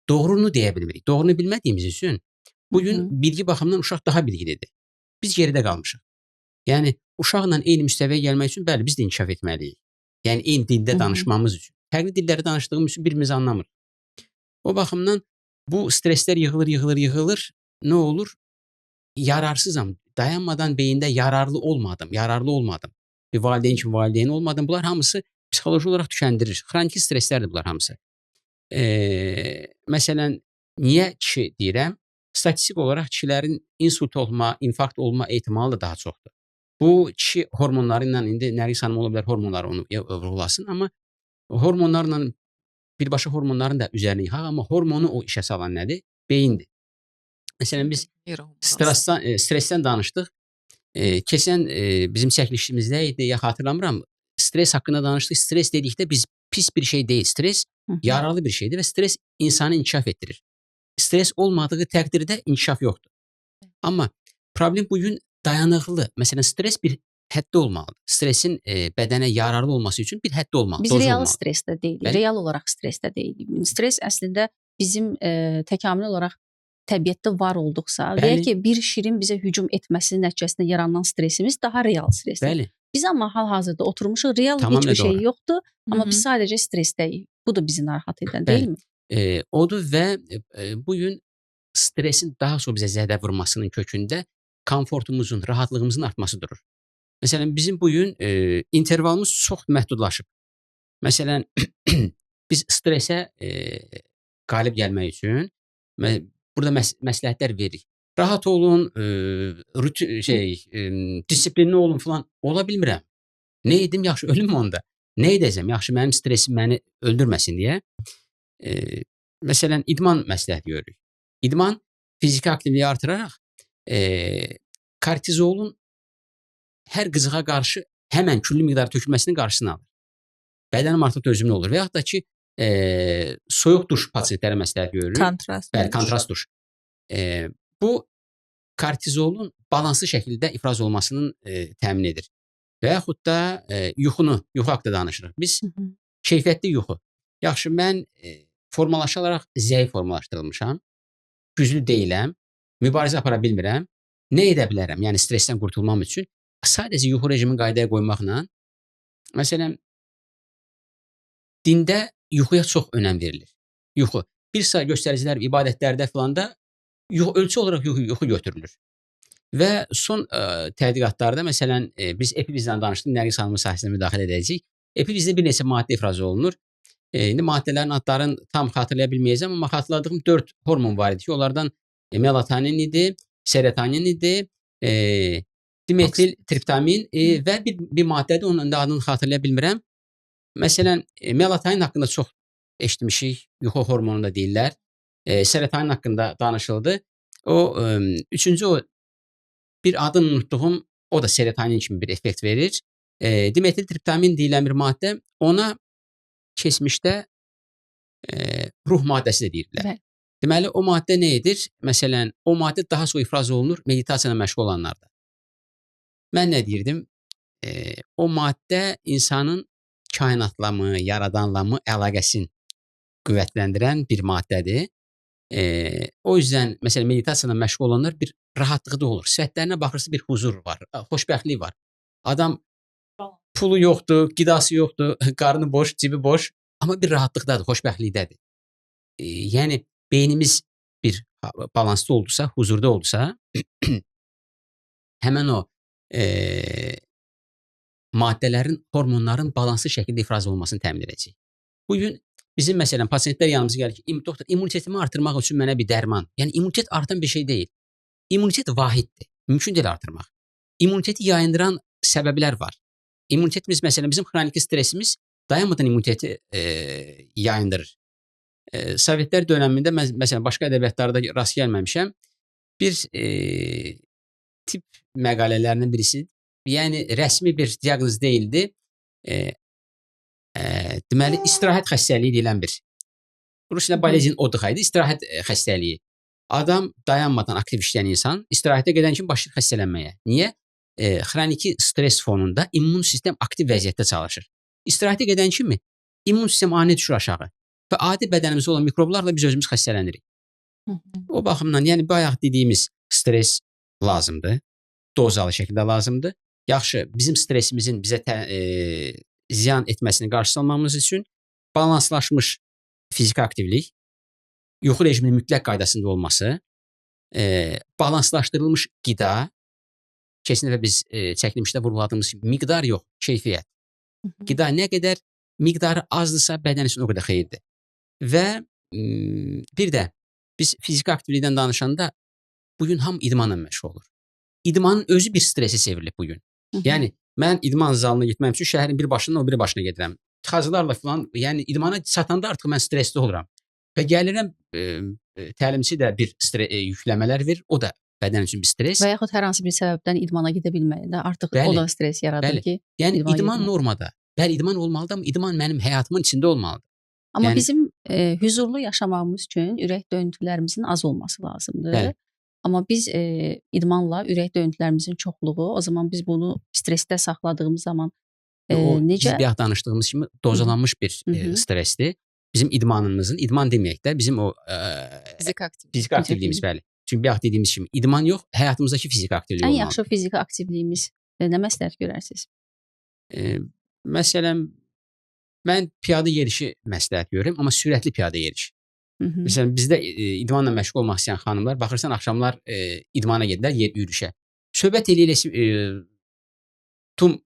Doğrunu deyə bilmirik. Doğrunu bilmədiyimiz üçün bugün bilgi baxımından uşaq daha bilgilidir. Biz geridə qalmışıq. Yəni uşaqla eyni müstəviyə gəlmək üçün bəli biz də inkişaf etməliyik. Yəni eyni dildə danışmamız üçün. Fərqli dilləri danışdığımız üçün birimizi anlamır. O baxımdan bu streslər yığılır. Nə olur? Yararsızam. Dayanmadan beyində yararlı olmadım. Bir valideyn kimi valideyn olmadım. Bunlar hamısı psixoloji olaraq tükəndirir. Xroniki streslərdir bunlar hamısı. Məsələn, niyə kişi deyirəm? Statistik olaraq kişilərin insult olma, infarkt olma ehtimalı da daha çoxdur. Bu kişi hormonları ilə, indi Nərgiz xanım ola bilər hormonları onu vurğulasın, amma hormonlarla birbaşa hormonların da üzərinə yıxaq, amma hormonu o işə salan nədir? Beyindir. Məsələn, biz stressdən danışdıq. Keçən bizim çəkilişimizdə idi, ya xatırlamıram, stres haqqında danışdıq. Stres dedikdə biz pis bir şey deyil. Stres yararlı bir şeydir və stres insanı inkişaf etdirir. Stres olmadığı təqdirdə inkişaf yoxdur. Amma problem bugün dayanıqlı. Məsələn, stres bir həddə olmalıdır. Stresin bədənə yararlı olması üçün bir həddə olmalıdır. Biz real stresdə deyilik, real olaraq stresdə deyilik. Stres əslində bizim təkamül olaraq təbiətdə var olduqsa, və ya ki bir şirin bizə hücum etməsi nəticəsində yaranan stresimiz daha real stresdir. Bəli. Biz amma hal-hazırda oturmuşuq, real heç bir şey yoxdur, amma biz sadəcə stressdəyik. Bu da bizi narahat edən, deyilmi? Odur və bugün stresin daha çox bizə zədə vurmasının kökündə komfortumuzun, rahatlığımızın artması durur. Məsələn, bizim bugün intervalımız çox məhdudlaşıb. Məsələn, biz stresə qalib gəlmək üçün burada məsləhətlər veririk. Rahat olun, disiplinli olun falan. Ola bilmirəm. Nə edim, yaxşı ölüm onda. Nə edəcəm, yaxşı mənim stresim məni öldürməsin deyə. Məsələn, idman məsləhəti görürük. İdman fiziki aktivliyi artıraraq kortizolun hər qızığa qarşı həmən küllü miqdarı tökülməsinin qarşısını alır. bədənim artıq dözümlü olur və yaxud da ki, soyuq duş pasientlərə məsləhət görürük. Kontrast. Bəli, kontrast duş. Bu kortizolun balanslı şəkildə ifraz olmasının təmin edir. Və yaxud da yuxu haqqında danışırıq. Biz keyfiyyətli yuxu. Yaxşı, mən formalaşaraq zəif formalaşdırılmışam. Güclü deyiləm. Mübarizə apara bilmirəm. Nə edə bilərəm? Yəni stressdən qurtulmam üçün sadəcə yuxu rejimini qaydaya qoymaqla, məsələn, dində yuxuya çox önəm verilir. Yuxu. Bir sıra göstəricilər, ibadətlərdə filanda ölçü olaraq yuxu götürülür. Və son tədqiqatlarda, məsələn, biz epifizdən danışdıq, Nərgiz xanımın sahəsinə müdaxilə edəcəyik. Epifizdə bir neçə maddə ifraz olunur. İndi maddələrin adlarını tam xatırlaya bilməyəcəm, amma xatırladığım 4 hormon var idi ki, onlardan melatonin idi, serotonin idi, dimetil triptamin və bir maddədir, onun da adını xatırlaya bilmirəm. Məsələn, melatonin haqqında çox eşitmişik, yuxu hormonu da deyirlər. Serotonin haqqında danışıldı. Üçüncü bir adını unutduğum, o da serotonin kimi bir effekt verir. Dimetil triptamin deyilən bir maddə, ona keçmişdə ruh maddəsi də deyirdilər. Deməli, o maddə nə edir? Məsələn, o maddə daha çox ifraz olunur meditasiyayla məşğul olanlarda. Mən nə deyirdim? O maddə insanın kainatla mı, yaradanla mı əlaqəsini qüvvətləndirən bir maddədir. O yüzden məsələn meditasiyayla məşğul olanlar bir rahatlığı da olur. Sifətlərinə baxırsa bir huzur var, xoşbəxtlik var. Adam pulu yoxdur, qidası yoxdur, qarnı boş, cibi boş, amma bir rahatlıqdadır, xoşbəxtlikdədir. Yəni beynimiz bir balanslı oldusa, huzurda oldusa, həmən o maddələrin, hormonların balanslı şəkildə ifraz olunmasını təmin edəcək. Bugün bizim məsələn pasientlər yanımıza gəlir ki, doktor, immunitetimi artırmaq üçün mənə bir dərman. Yəni immunitet artan bir şey deyil. İmmunitet vahiddir. Mümkün deyil artırmaq. İmmuniteti yayındıran səbəblər var. İmmunitetimiz məsələn bizim xroniki stresimiz dayanmadan immuniteti yayındırır. Sovetlər dövründə məsələn başqa ədəbiyyatlarda rast gəlməmişəm. Bir tip məqalələrindən birisi, yəni rəsmi bir diaqnoz deyildi. Deməli istirahət xəstəliyi deyilən bir. Rusiyada bolezin oddığı idi, istirahət xəstəliyi. Adam dayanmadan aktiv işləyən insan istirahətə gedən kimi başlayır xəstələnməyə. Niyə? Xroniki stres fonunda immun sistem aktiv vəziyyətdə çalışır. İstirahətə gedən kimi immun sistem ani düşür aşağı və adi bədənimizdə olan mikroblarla biz özümüz xəstələnirik. O baxımdan, yəni bayaq dediyimiz stres lazımdır, dozalı şəkildə lazımdır. Yaxşı, bizim stresimizin bizə ziyan etməsini qarşısı almamız üçün balanslaşmış fiziki aktivlik, yuxu rejiminin mütləq qaydasında olması, balanslaşdırılmış qida, keçən dəfə biz çəkilmişdə vurguladığımız miqdar yox, keyfiyyət. Qida nə qədər miqdarı azdırsa bədən üçün o qədər xeyirdir. Və bir də biz fiziki aktivlikdən danışanda bugün hamı idmanla məşğul olur. İdmanın özü bir stresi sevilir bugün. Yəni mən idman zalına getməm üçün şəhərin bir başından o biri başına gedirəm. Tıxacılarla falan, yəni idmana çatanda artıq mən stresli oluram. Və gəlirəm təlimçi də bir yükləmələr verir, o da bədən üçün bir stres. Və yaxud hər hansı bir səbəbdən idmana gedə bilməyəndə artıq bəli, o da stres yaradır ki, yəni idman normada. Bəli, idman olmalıdır, amma idman mənim həyatımın içində olmalıdır. Amma yəni, bizim huzurlu yaşamağımız üçün ürək döyüntülərimizin az olması lazımdır. Bəli. Amma biz idmanla ürək döyüntülərimizin çoxluğu, o zaman biz bunu stresdə saxladığımız zaman necə? Biz bir danışdığımız kimi dozalanmış bir stresdir. Bizim idmanımızın, idman deməyək də, bizim o fizik aktivliyimiz, bəli. Çünki bir dediyimiz kimi idman yox, həyatımızdakı fizik aktivlik olmalıdır. Ən yaxşı fiziki aktivliyimiz nə məsləhət görərsiniz? Məsələn, mən piyada yerişi məsləhət görürəm, amma sürətli piyada yerişi. Məsələn, bizdə idmanla məşğul olmaq istəyən xanımlar, baxırsan axşamlar idmana gedirlər, yürüyüşə. Söhbət eləyir, tum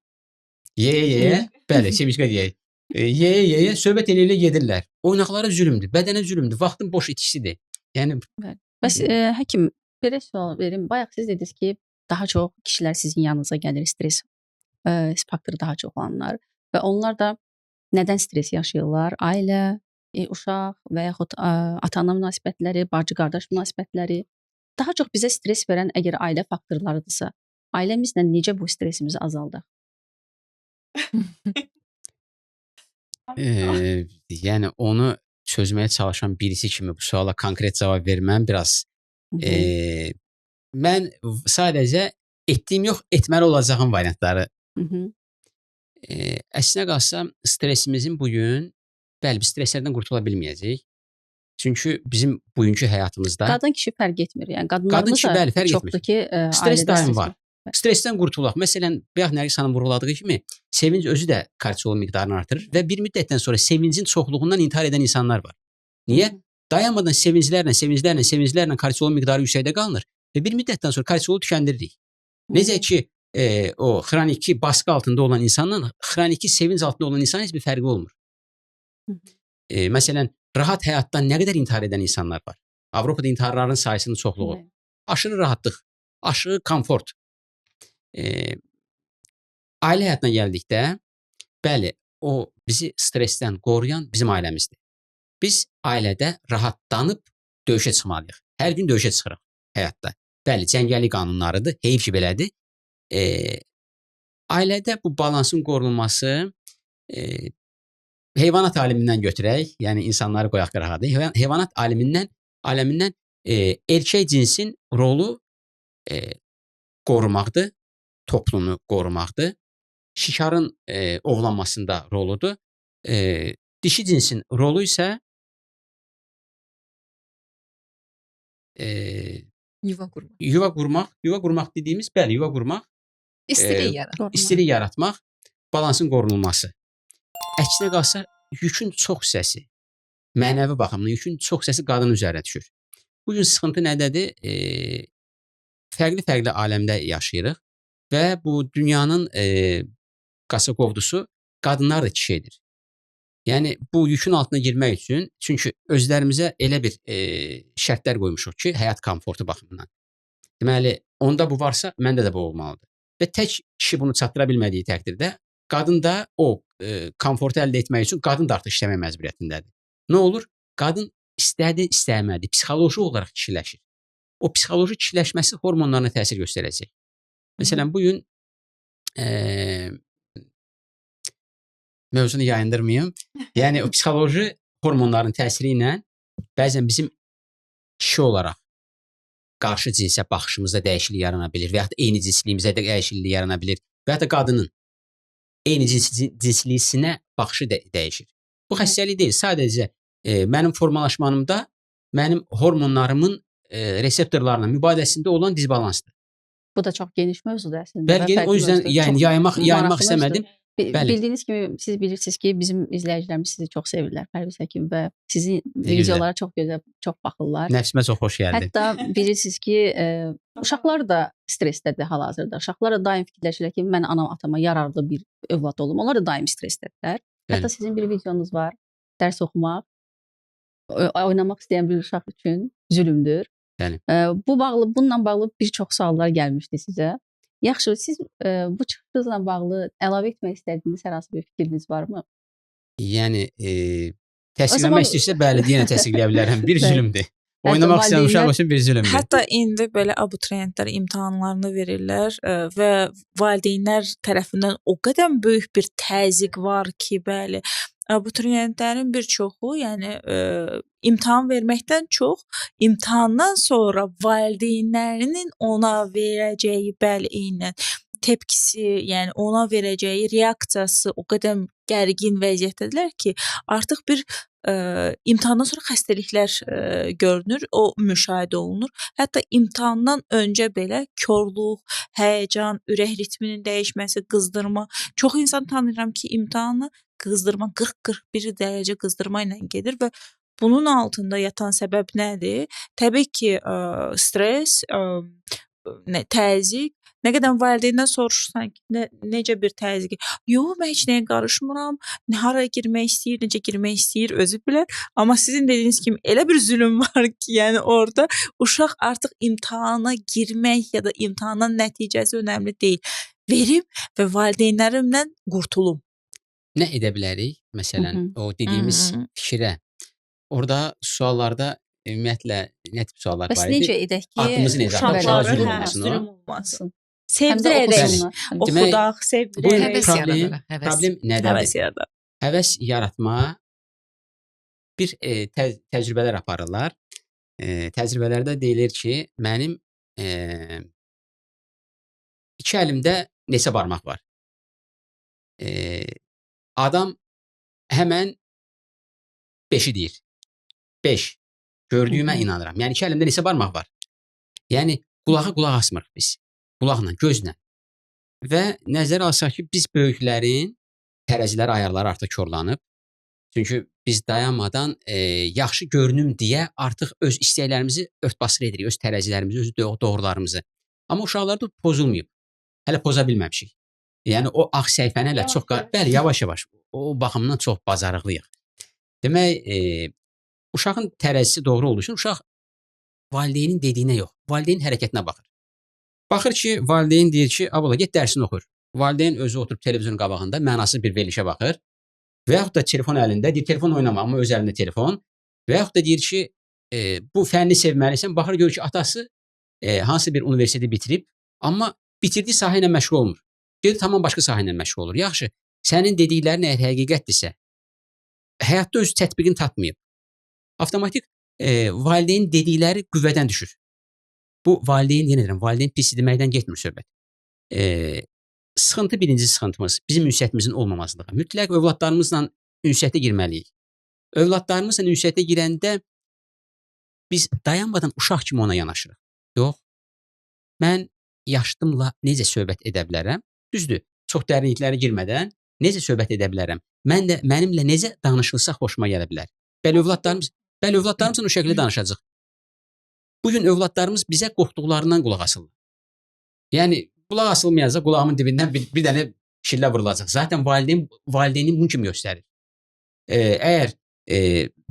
yeyə, bəli, sevincə deyək. Yeyə, söhbət eləyir gedirlər. Oynaqları zülümdür, bədənə zülümdür, vaxtın boş itkisidir. Yəni bəs həkim, belə sual verim. Bayaq siz dediniz ki, daha çox kişilər sizin yanınıza gəlir, stres faktoru daha çox olanlar və onlar da nədən stres yaşayırlar? Ailə, uşaq və yaxud ata-ana münasibətləri, bacı-qardaş münasibətləri. Daha çox bizə stres verən əgər ailə faktorlarıdırsa, ailəmizlə necə bu stresimizi azaldaq? Yəni onu çözməyə çalışan birisi kimi bu suala konkret cavab verməm biraz mən sadəcə etdiyim yox, etməli olacağım variantları. Əslinə qalsa stresimizin bu gün bəli, biz streslərdən qurtula bilməyəcəyik. Çünki bizim bugünkü həyatımızda Qadın kişi fərq etmir. Yəni qadın qadınlarımız kişi bəli fərq etmir. çoxdur ki, Stres ailədə daim stres var. Stressdən qurtulaq. Məsələn, bayaq Nərgiz xanım vurğuladığı kimi, sevinc özü də kortizol miqdarını artırır və bir müddətdən sonra sevincin çoxluğundan intihar edən insanlar var. Niyə? Dayanmadan sevinclərlə kortizol miqdarı yüksəkdə qalınır və bir müddətdən sonra kortizolu tükəndiririk. Necə ki, o xroniki baskı altında olan insanla xroniki sevinc altında olan insanın heç bir fərqi olmur. Məsələn, rahat həyatdan nə qədər intihar edən insanlar var. Avropada intiharların sayısının çoxluğu. Aşırı rahatlıq, aşırı komfort. Ailə həyatına gəldikdə, bəli, o bizi stressdən qoruyan bizim ailəmizdir. Biz ailədə rahatlanıb döyüşə çıxmalıyıq. Hər gün döyüşə çıxırıq həyatda. Bəli, cəngəllik qanunlarıdır, heyf ki belədir. Ailədə bu balansın qorunması heyvanat alimindən götürək, yəni insanları qoyaq qırağa. Heyvanat aləmindən erkək cinsin rolu qorumaqdır, toplunu qorumaqdır. Şikarın ovlanmasında roludur. Dişi cinsin rolu isə Yuva qurmaq. Yuva qurmaq dediyimiz, bəli, yuva qurmaq, İstilik yaratmaq, balansın qorunulması. Əksinə qalsa yükün çox hissəsi, mənəvi baxımdan yükün çox hissəsi qadın üzərinə düşür. Bu gün sıxıntı nədədir? Fərqli aləmdə yaşayırıq və bu dünyanın qasa qovdusu qadınlar da kişi edir. Yəni bu yükün altına girmək üçün, çünki özlərimizə elə bir şərtlər qoymuşuq ki, həyat komfortu baxımından. Deməli, onda bu varsa, məndə də bu olmalıdır. Və tək kişi bunu çatdıra bilmədiyi təqdirdə, qadın da o komfortu əldə etmək üçün qadın da artıq işləmək məcburiyyətindədir. Nə olur? Qadın istədi, istəmədi, psixoloji olaraq kişiləşir. O psixoloji kişiləşməsi hormonlarına təsir göstərəcək. Məsələn, bugün mövzunu yayındırmayım. Yəni, o psixoloji hormonların təsiri ilə bəzən bizim kişi olaraq qarşı cinsə baxışımızda dəyişiklik yarana bilir və yaxud da eyni cinsliyimizdə də dəyişiklik yarana bilir və yaxud da qadının eyni cinsliyisinə baxışı dəyişir. Bu xəstəlik deyil, sadəcə mənim formalaşmamda mənim hormonlarımın reseptorlarla mübadiləsində olan disbalansdır. Bu da çox geniş mövzudur əslində. Bəli, o yüzden yəni yaymaq istəmədim. Bildiyiniz kimi siz bilirsiniz ki, bizim izləyicilərimiz sizi çox sevirlər, Pərviz həkim, və sizin videolara çox gözəl, çox baxırlar. Nəfsimə çox xoş gəldi. Hətta bilirsiniz ki, uşaqlar da stressdədir hal-hazırda. Uşaqlar da daim fikirləşirlər ki, mən anam atama yararlı bir övlad olum. Onlar da daim stressdədirlər. Hətta sizin bir videonuz var, dərs oxumaq, oynamaq istəyən bir uşaq üçün zülmdür. Bununla bağlı bir çox suallar gəlmişdi sizə. Yaxşı, siz bu çıxışınızla bağlı əlavə etmək istədiyiniz hər hansı bir fikriniz varmı? Yəni, təsdiqləmək istəyirsə, bəli, yenə təsdiqləyə bilərəm. Bir zülmdür. Oynamaq istəyən uşaq üçün bir zülmdür. Hətta indi belə abituriyentlər imtahanlarını verirlər və valideynlər tərəfindən o qədər böyük bir təzyiq var ki, bəli, abituriyentlərin bir çoxu, yəni imtahan verməkdən çox imtahandan sonra valideynlərinin ona verəcəyi, bəli, eynən tepkisi, yəni ona verəcəyi reaksiyası o qədər gərgin vəziyyətdədirlər ki, artıq bir imtahandan sonra xəstəliklər görünür, o müşahidə olunur. Hətta imtahandan öncə belə korluq, həyəcan, ürək ritminin dəyişməsi, qızdırma. Çox insan tanıyıram ki, imtahanı qızdırma 40-41 dərəcə qızdırma ilə gedir və bunun altında yatan səbəb nədir? Təbii ki, stres, təzyiq. Nə qədər valideynlər soruşsan ki, necə bir təzyiq? Yox, mən heç nəyə qarışmıram. Hara girmək istəyir, necə girmək istəyir, özü bilər. Amma sizin dediyiniz kimi elə bir zülm var ki, yəni orada uşaq artıq imtahana girmək ya da imtahanın nəticəsi önəmli deyil. Verim və valideynlərimdən qurtulum. Nə edə bilərik? Məsələn, o dediyimiz fikrə. Orada suallarda ümumiyyətlə nə tip suallar var idi? Bəs necə edək ki, adımızı necə ataq, uşağa zülm olmasın. Sevdirərək, oxudaq, sevdirərək. Problem nədir? həvəs yaratmağa bir təcrübələr aparırlar. Təcrübələrdə deyilir ki, mənim 2 əlimdə neçə barmaq var. Adam həmən 5-i deyir. 5. Gördüyümə inanıram. Yəni 2 əlimdə neçə barmaq var? Yəni qulağa qulaq asmırıq biz. Qulaqla, gözlə. Və nəzərə alsaq ki, biz böyüklərin tərəziləri, ayarları artıq korlanıb. Çünki biz dayanmadan yaxşı görünüm deyə artıq öz istəklərimizi ört-basır edirik, öz tərəzilərimizi, öz doğrularımızı. Amma uşaqlarda pozulmayıb. Hələ poza bilməmişik. Yəni o ağ səhifəni hələ çox bəli, yavaş-yavaş. O baxımdan çox bacarıqlıyıq. Demək, uşağın tərəzisi doğru olduğu üçün uşaq valideynin dediyinə yox, valideynin hərəkətinə baxır. Baxır ki, valideyn deyir ki, abla get dərsini oxur. Valideyn özü oturub televizorun qabağında mənasız bir verilişə baxır. Və yaxud da telefon əlində, deyir telefon oynama, amma öz əlində telefon. Və yaxud da deyir ki, bu fənni sevməlisən. Baxır görür ki, atası hansı bir universiteti bitirib, amma bitirdiyi sahə ilə məşğul olmur. Gedir tamam başqa sahə ilə məşğul olur. Yaxşı, sənin dediklərin əgər həqiqətdirsə, həyatda öz tətbiqini tapmayıb. Avtomatik valideyn dedikləri qüvvədən düşür. Bu valideyn yenə deyirəm, valideyn pis deməkdən getmir söhbət. Sıxıntı birinci sıxıntımız bizim ünsiyyətimizin olmamasıdır. Mütləq övladlarımızla ünsiyyətə girməliyik. Övladlarımızla ünsiyyətə girəndə biz dayanmadan uşaq kimi ona yanaşırıq. Yox. Mən yaşlımla necə söhbət edə bilərəm? Düzdür, çox dərinliklərə girmədən necə söhbət edə bilərəm? Mənimlə necə danışılsa xoşuma gələ bilər? Bəli, övladlarımızla o şəkildə danışacaq. Bugün övladlarımız bizə qorxduqlarından qulaq asırlar. Yəni, qulaq asılmayacaq, qulağımın dibindən bir dənə şillə vurulacaq. Zaten valideynin bunun kimi göstərir. Əgər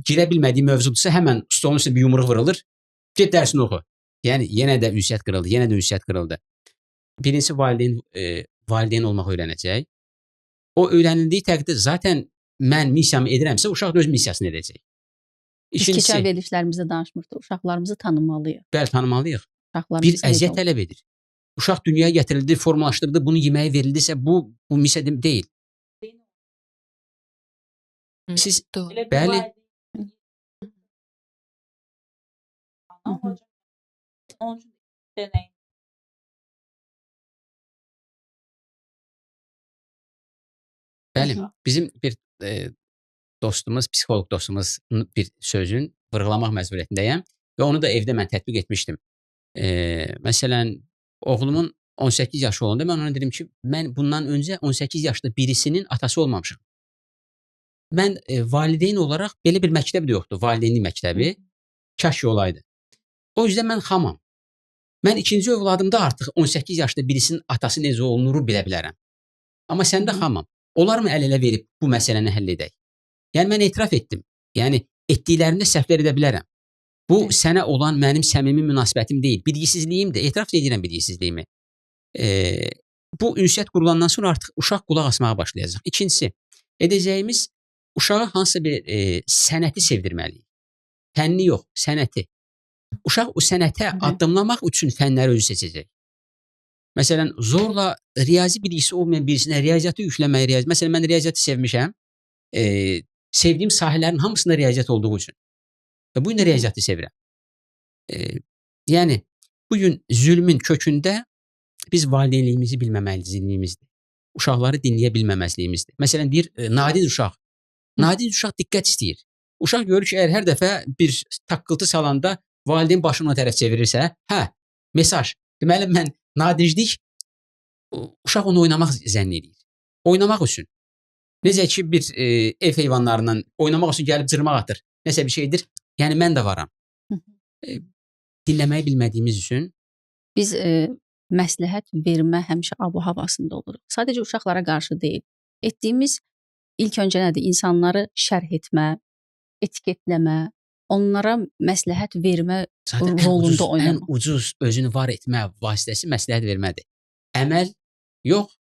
girə bilmədiyi mövzudursa, həmən stolun üstə bir yumruq vurulur, get dərsini oxu. Yəni, yenə də ünsiyyət qırıldı. Birincisi, valideyn olmaq öyrənəcək. O öyrənildiyi təqdirdə zaten mən missiyamı edirəmsə, uşaq da öz missiyasını edəcək. Biz keçən verilişlərimizdə danışmışdıq. Uşaqlarımızı tanımalıyıq. Bəli, tanımalıyıq. Bir əziyyət tələb edir. Uşaq dünyaya gətirildi, formalaşdırıldı, bunu yeməyə verildisə, bu missiya deyil. Siz, bəli. Bəli, bizim bir dostumuz, psixoloq dostumuzun bir sözün vurğulamaq məcburiyyətindəyəm və onu da evdə mən tətbiq etmişdim. Məsələn, oğlumun 18 yaşı olanda mən ona dedim ki, mən bundan öncə 18 yaşlı birisinin atası olmamışam. Mən valideyn olaraq belə bir məktəb də yoxdur, valideynlik məktəbi. Kaş olaydı. O yüzden mən xamam. Mən ikinci övladımda artıq 18 yaşlı birisinin atası necə olunuru bilə bilərəm. Amma səndə xamam. Olar mı əl-ələ verib bu məsələni həll edək? Yəni, mən etiraf etdim. Yəni, etdiklərimdə səhvlər edə bilərəm. Bu, sənə olan mənim səmimi münasibətim deyil. Bilgisizliyimdir. Etiraf edirəm bilgisizliyimi. Bu, ünsiyyət qurulandan sonra artıq uşaq qulaq asmağa başlayacaq. İkincisi, edəcəyimiz uşağa hansısa bir sənəti sevdirməliyik. Fənni yox, sənəti. Uşaq o sənətə addımlamaq üçün fənləri özü seçəcək. Məsələn, zorla riyazi bilgisi olmayan birisinə riyaziyyatı yükləmək, məsələn, mən riyaziyyatı sevmişəm, sevdiyim sahələrin hamısında riyaziyyat olduğu üçün. Və bu gün də riyaziyyatı sevirəm. Yəni, bugün zülmün kökündə biz valideynliyimizi bilməməlizliyimizdir. Uşaqları dinləyə bilməməzliyimizdir. Məsələn, bir nadid uşaq. Nadid uşaq diqqət istəyir. Uşaq görür ki, əgər hər dəfə bir taqqıltı salanda valideyn başını ona tərəf çevirirsə, mesaj. Deməli, mən nadirlik, uşaq onu oynamaq zənn edir. Oynamaq üçün. Necə ki, bir ev heyvanlarından oynamaq üçün gəlib cırmaq atır. Nəsə bir şeydir. Yəni, mən də varam. Dinləməyi bilmədiyimiz üçün. Biz məsləhət vermə həmişə abu havasında oluruq. Sadəcə uşaqlara qarşı deyil. Etdiyimiz ilk öncə nədir? İnsanları şərh etmə, etiketləmə, onlara məsləhət vermə rolunda oynamaq. Ən ucuz özünü var etmə vasitəsi məsləhət vermədir. Əməl yox,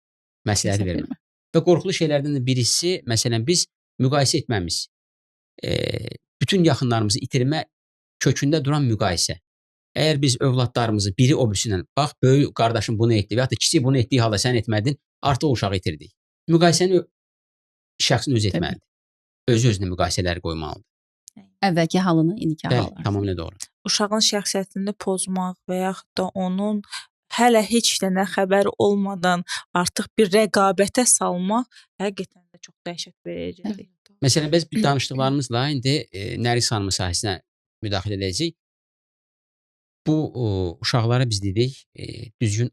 məsləhət vermə. Və qorxulu şeylərdən də birisi, məsələn, biz müqayisə etməmiz. Bütün yaxınlarımızı itirmə kökündə duran müqayisə. Əgər biz övladlarımızı biri o birisindən, bax, böyük qardaşım bunu etdi və ya da kiçik bunu etdiyi halda sən etmədin, artıq uşağı itirdik. Müqayisəni şəxsin özü Təbii. etməlidir. Öz-özünə müqayisələri qoymalıdır. Əvvəlki halını indiki Bəli, halına. tamamilə doğru. Uşağın şəxsiyyətini pozmaq və yaxud da onun hələ heç nə xəbər olmadan artıq bir rəqabətə salmaq həqiqətən də çox dəhşət vericidir. Məsələn, biz bu danışdıqlarımızla indi Nərgiz xanımın sahəsinə müdaxilə edəcəyik. Bu uşaqlara biz dedik, düzgün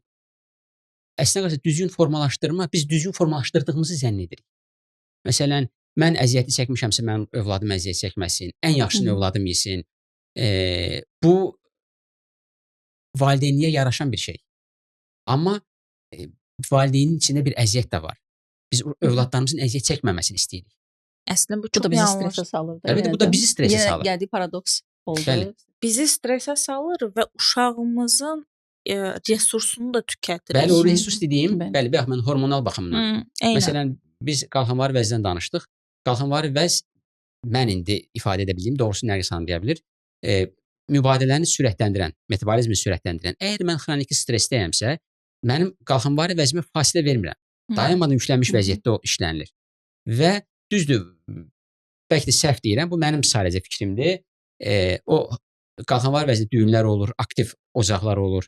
əslində qalsa düzgün formalaşdırma, biz düzgün formalaşdırdığımızı zənn edirik. Məsələn, mən əziyyəti çəkmişəmsə mənim övladım əziyyət çəkməsin, ən yaxşısını övladım yesin. Bu valideynliyə yaraşan bir şey. Amma valideynin içində bir əziyyət də var. Biz övladlarımızın əziyyət çəkməməsini istəyirik. Əslində bu Bu çox da bizi yanlış. stressə salır da. Əlbəttə bu da bizi stressə Yenə salır. gəldiyi paradoks oldu. Bəli. Bizi stressə salır və uşağımızın resursunu da tükətir. Bəli, o resurs dediyim, Bəli. bəli, bax mən hormonal baxımdan. Eynən. Məsələn, biz qalxanvari vəzdən danışdıq. Qalxanvari vəz mən indi ifadə edə bildiyim, doğrusu Nərgiz xanım deyə bilir. Mübadiləni sürətləndirən, metabolizmi sürətləndirən. Əgər mən xroniki stressdəyəmsə, mənim qalxanvari vəzimə fasilə vermirəm. Dayanmadan yüklənmiş vəziyyətdə o işlənilir. Və düzdür, bəlkə də səhv deyirəm, bu mənim sadəcə fikrimdir. O qalxanvari vəzdə düyünlər olur, aktiv ocaqlar olur.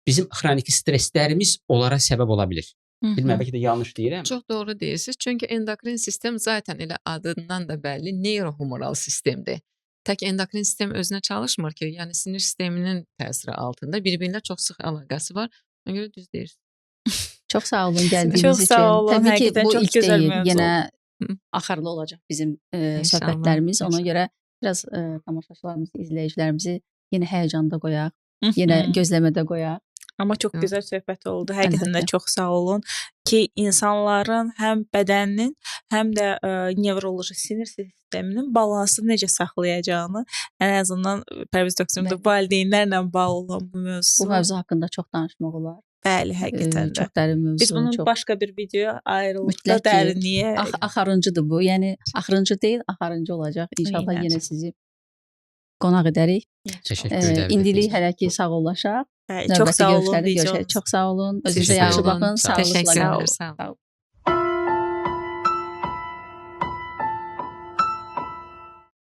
Bizim xroniki stresslərimiz onlara səbəb ola bilər. Bilməm, bəlkə də yanlış deyirəm. Çox doğru deyirsiniz. Çünki endokrin sistem zaten elə adından da bəlli neyrohumoral sistemdir. Tək endokrin sistem özünə çalışmır ki, yəni sinir sisteminin təsiri altında bir-birinə çox sıx əlaqəsi var. Ona görə düz deyirsiniz. Çox sağ olun gəldiyiniz Çox üçün. sağ olun, Təbii ki, həqiqətən bu çox ilk gözəl deyil. mövzu Yenə axırda olacaq bizim söhbətlərimiz. Ona İnşallah. görə biraz tamaşaçılarımızı, izləyicilərimizi yenə həyəcanda qoyaq, yenə gözləmədə qoyaq. Amma çox Hı. gözəl söhbət oldu. Həqiqətən də Əlbəttə. çox sağ olun ki, insanların həm bədəninin, həm də nevroloji sinir sisteminin balansını necə saxlayacağını, ən azından Pərviz doktorumuz Bəli. valideynlərlə bağlı olan bu Bu mövzusu. mövzu haqqında çox danışmaq olar. Bəli, həqiqətən də. Çox dərin mövzu. Biz bunun çox başqa bir videoya ayrılıqda Mütləq ki, dərinliyə axırıncıdır bu. Yəni axırıncı deyil, axırıncı olacaq. İnşallah Eynən. yenə sizi qonaq edərik. Təşəkkür edərəm. İndilik hələ ki sağollaşaq. Bəli, çox Növbəti sağ olun görüşlərdə videonuz. görüşək. Çox sağ olun. Siz Özünüzə də yaxşı sağ olun. baxın. Sağ olun. Sağlıqla Təşəkkür qalın. edirəm. Sağ olun. Sağ olun.